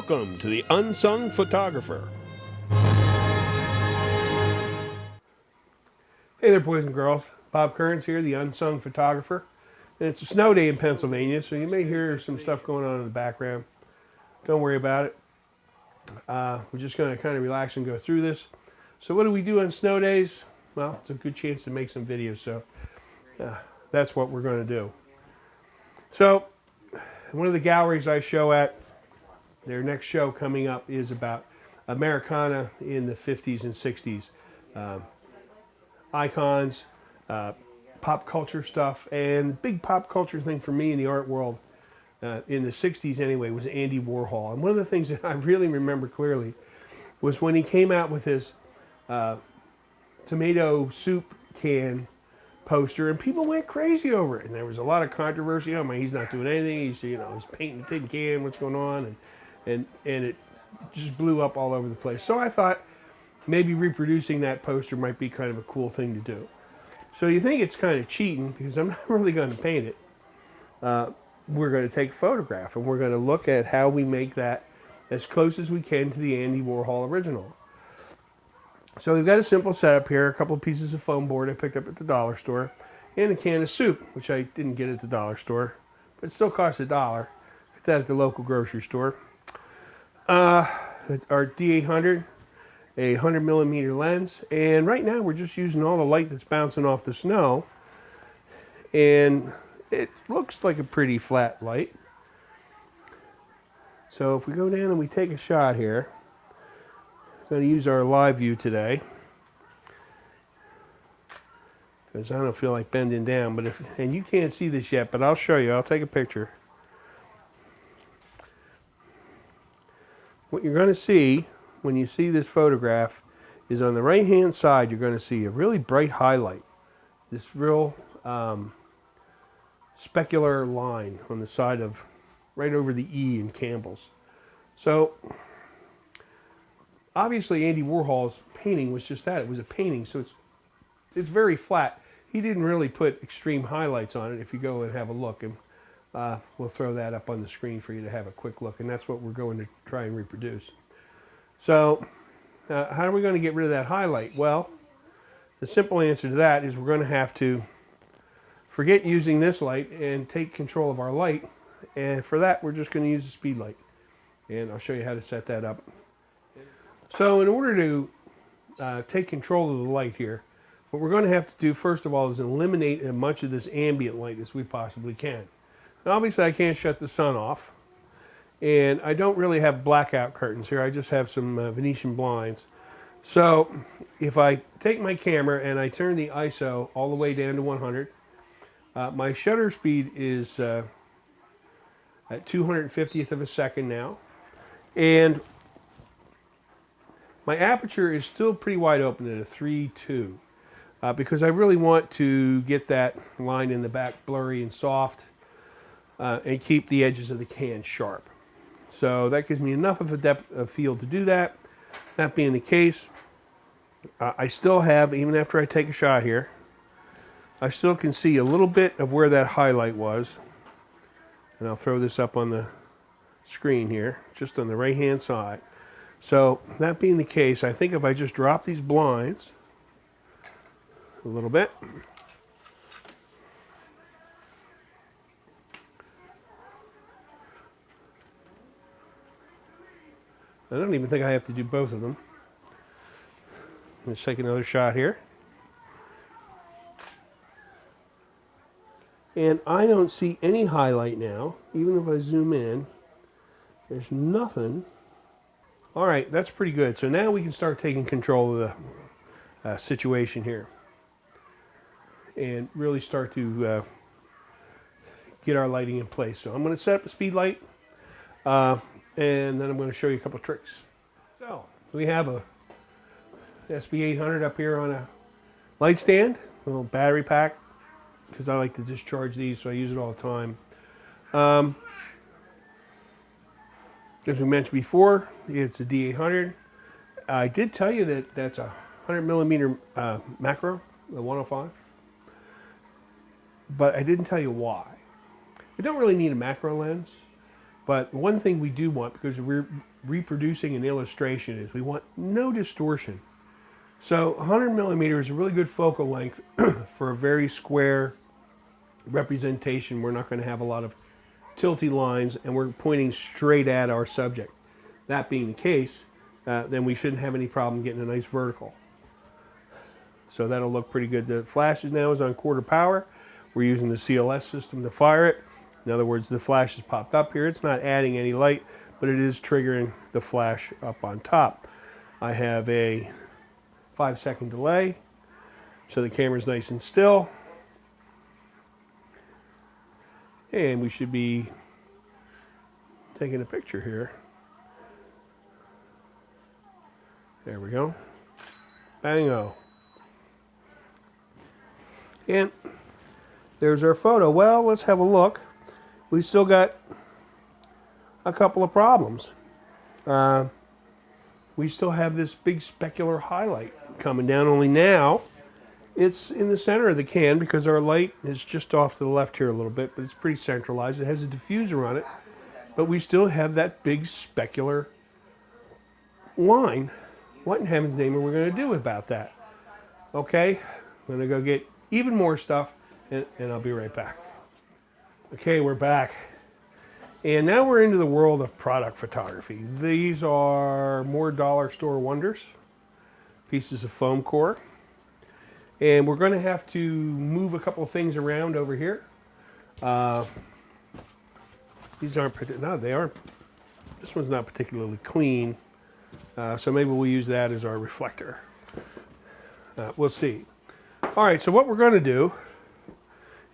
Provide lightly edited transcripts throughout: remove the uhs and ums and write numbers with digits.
Welcome to the Unsung Photographer. Hey there, boys and girls. Bob Kearns here, the Unsung Photographer. And it's a snow day in Pennsylvania, so you may hear some stuff going on in the background. Don't worry about it. We're just going to kind of relax and go through this. So what do we do on snow days? Well, it's a good chance to make some videos, so that's what we're going to do. So one of the galleries I show at, their next show coming up is about Americana in the 50s and 60s. Icons, pop culture stuff, and the big pop culture thing for me in the art world in the 60s anyway was Andy Warhol. And one of the things that I really remember clearly was when he came out with his tomato soup can poster, and people went crazy over it. And there was a lot of controversy. Oh man, he's not doing anything. He's he's painting a tin can. What's going on? And it just blew up all over the place. So I thought maybe reproducing that poster might be kind of a cool thing to do. So you think it's kind of cheating because I'm not really going to paint it. We're going to take a photograph and we're going to look at how we make that as close as we can to the Andy Warhol original. So we've got a simple setup here, a couple of pieces of foam board I picked up at the dollar store, and a can of soup, which I didn't get at the dollar store, but it still cost $1. Get that at the local grocery store. Our D800, a 100mm lens, and right now we're just using all the light that's bouncing off the snow, and it looks like a pretty flat light. So if we go down and we take a shot here, I'm going to use our live view today because I don't feel like bending down, but and you can't see this yet, but I'll show you. I'll take a picture. What you're going to see when you see this photograph is on the right hand side you're going to see a really bright highlight, this real specular line on the side of right over the E in Campbell's. So obviously Andy Warhol's painting was just that. It was a painting, so it's very flat. He didn't really put extreme highlights on it. If you go and have a look, and we'll throw that up on the screen for you to have a quick look, and that's what we're going to try and reproduce. So how are we going to get rid of that highlight? Well, the simple answer to that is we're going to have to forget using this light and take control of our light, and for that we're just going to use the speed light, and I'll show you how to set that up. So in order to take control of the light here, what we're going to have to do first of all is eliminate as much of this ambient light as we possibly can. Now, obviously I can't shut the sun off, and I don't really have blackout curtains here. I just have some Venetian blinds. So if I take my camera and I turn the ISO all the way down to 100, my shutter speed is at 250th of a second now, and my aperture is still pretty wide open at a 3.2 because I really want to get that line in the back blurry and soft and keep the edges of the can sharp. So that gives me enough of a depth of field to do that. That being the case, I still have, even after I take a shot here, I still can see a little bit of where that highlight was. And I'll throw this up on the screen here, just on the right hand side. So that being the case, I think if I just drop these blinds a little bit, I don't even think I have to do both of them. Let's take another shot here. And I don't see any highlight now. Even if I zoom in, there's nothing. All right, that's pretty good. So now we can start taking control of the situation here and really start to get our lighting in place. So I'm going to set up a speed light, and then I'm going to show you a couple of tricks. So we have a SB800 up here on a light stand, a little battery pack, because I like to discharge these, so I use it all the time. As we mentioned before, it's a D800. I did tell you that that's a 100mm macro, the 105, but I didn't tell you why. We don't really need a macro lens. But one thing we do want, because we're reproducing an illustration, is we want no distortion. So 100 millimeter is a really good focal length for a very square representation. We're not going to have a lot of tilty lines, and we're pointing straight at our subject. That being the case, then we shouldn't have any problem getting a nice vertical. So that'll look pretty good. The flash now is on quarter power. We're using the CLS system to fire it. In other words, the flash has popped up here. It's not adding any light, but it is triggering the flash up on top. I have a 5-second delay, so the camera's nice and still. And we should be taking a picture here. There we go. Bang-o. And there's our photo. Well, let's have a look. We still got a couple of problems. We still have this big specular highlight coming down, only now it's in the center of the can because our light is just off to the left here a little bit, but it's pretty centralized. It has a diffuser on it, but we still have that big specular line. What in heaven's name are we going to do about that? Okay, I'm going to go get even more stuff, and I'll be right back. Okay, we're back. And now we're into the world of product photography. These are more dollar store wonders, pieces of foam core. And we're going to have to move a couple of things around over here. These aren't, no, they aren't. This one's not particularly clean. So maybe we'll use that as our reflector. We'll see. All right, so what we're going to do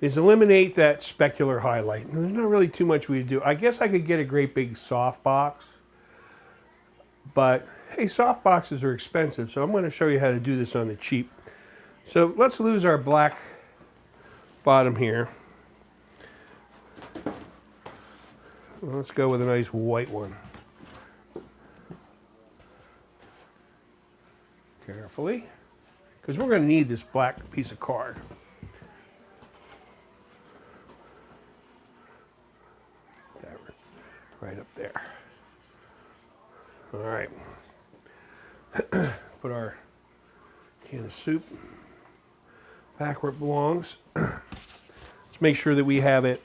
is eliminate that specular highlight. And there's not really too much we do. I guess I could get a great big soft box, but hey, soft boxes are expensive, so I'm going to show you how to do this on the cheap. So let's lose our black bottom here. Let's go with a nice white one. Carefully, because we're going to need this black piece of card. Right up there. All right. Put our can of soup back where it belongs. Let's make sure that we have it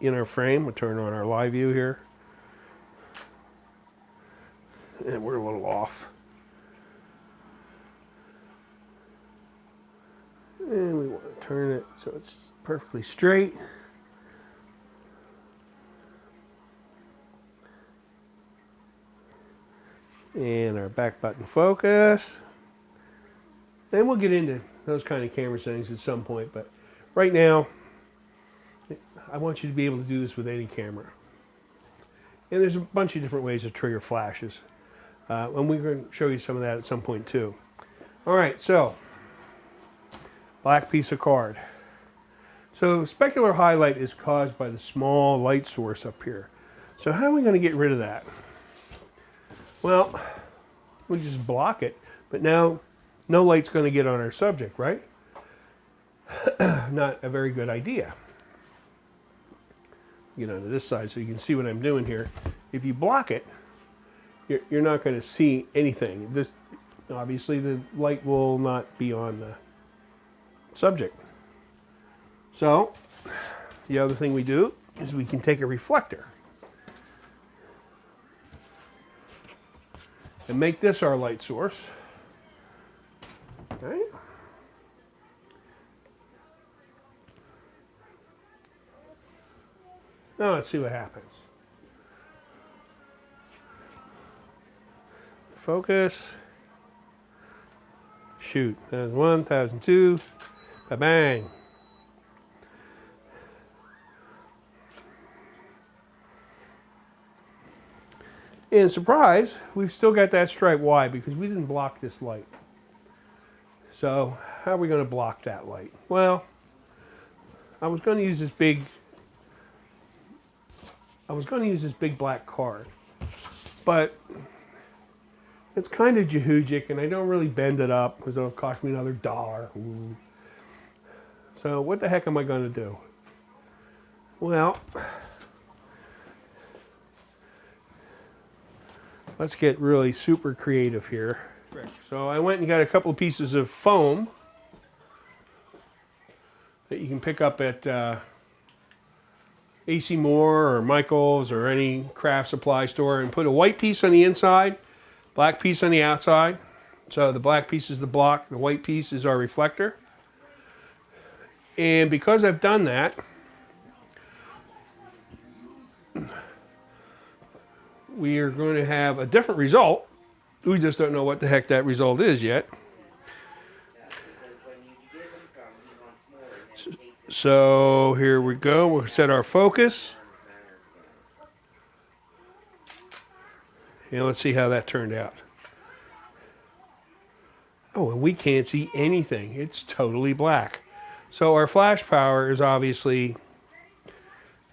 in our frame. We'll turn on our live view here. And we're a little off. And we want to turn it so it's perfectly straight. And our back button focus. Then we'll get into those kind of camera settings at some point, but right now I want you to be able to do this with any camera. And there's a bunch of different ways to trigger flashes. And we're going to show you some of that at some point too. All right, so black piece of card. So specular highlight is caused by the small light source up here. So how are we going to get rid of that? Well, we just block it, but now no light's going to get on our subject, right? Not a very good idea. Get onto this side so you can see what I'm doing here. If you block it, you're not going to see anything. This, obviously, the light will not be on the subject. So, the other thing we do is we can take a reflector and make this our light source. Okay. Now let's see what happens. Focus. Shoot. 1001, 1002. Ba-bang. And surprise, we've still got that stripe. Why? Because we didn't block this light. So how are we going to block that light? Well, I was going to use this big black card, but it's kind of Jehujic, and I don't really bend it up because it'll cost me another $1. Ooh. So what the heck am I going to do? Well, let's get really super creative here. So I went and got a couple of pieces of foam that you can pick up at AC Moore or Michael's or any craft supply store, and put a white piece on the inside, black piece on the outside. So the black piece is the block, the white piece is our reflector. And because I've done that, we are going to have a different result. We just don't know what the heck that result is yet. So here we go. We'll set our focus. And let's see how that turned out. Oh, and we can't see anything. It's totally black. So our flash power is obviously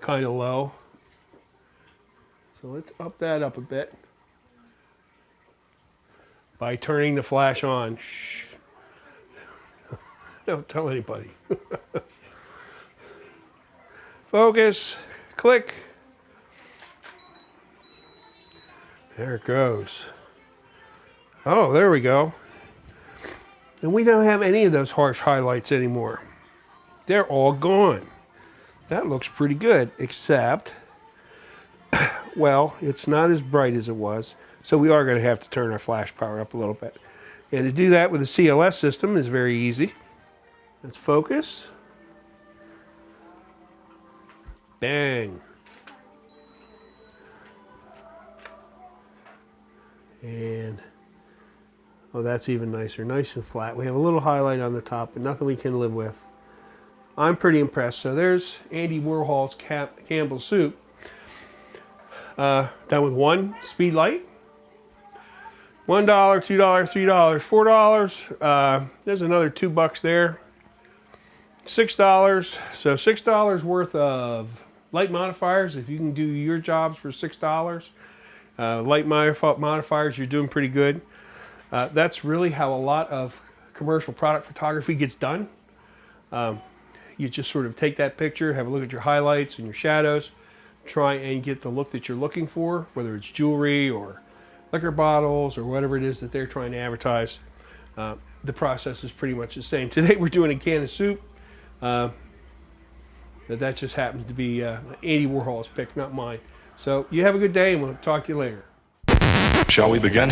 kind of low. So let's up that up a bit by turning the flash on. Shh. Don't tell anybody. Focus, click. There it goes. Oh, there we go. And we don't have any of those harsh highlights anymore. They're all gone. That looks pretty good, except, well, it's not as bright as it was, so we are going to have to turn our flash power up a little bit. And to do that with the CLS system is very easy. Let's focus. Bang. And, oh, that's even nicer, nice and flat. We have a little highlight on the top, but nothing we can live with. I'm pretty impressed. So there's Andy Warhol's Campbell's soup. Done with one speed light. $1, $2, $3, $4. There's another $2 there. $6. So $6 worth of light modifiers. If you can do your jobs for $6, light modifiers, you're doing pretty good. That's really how a lot of commercial product photography gets done. You just sort of take that picture, have a look at your highlights and your shadows, try and get the look that you're looking for, whether it's jewelry or liquor bottles or whatever it is that they're trying to advertise. The process is pretty much the same. Today we're doing a can of soup. That just happens to be Andy Warhol's pick, not mine. So you have a good day, and we'll talk to you later. Shall we begin?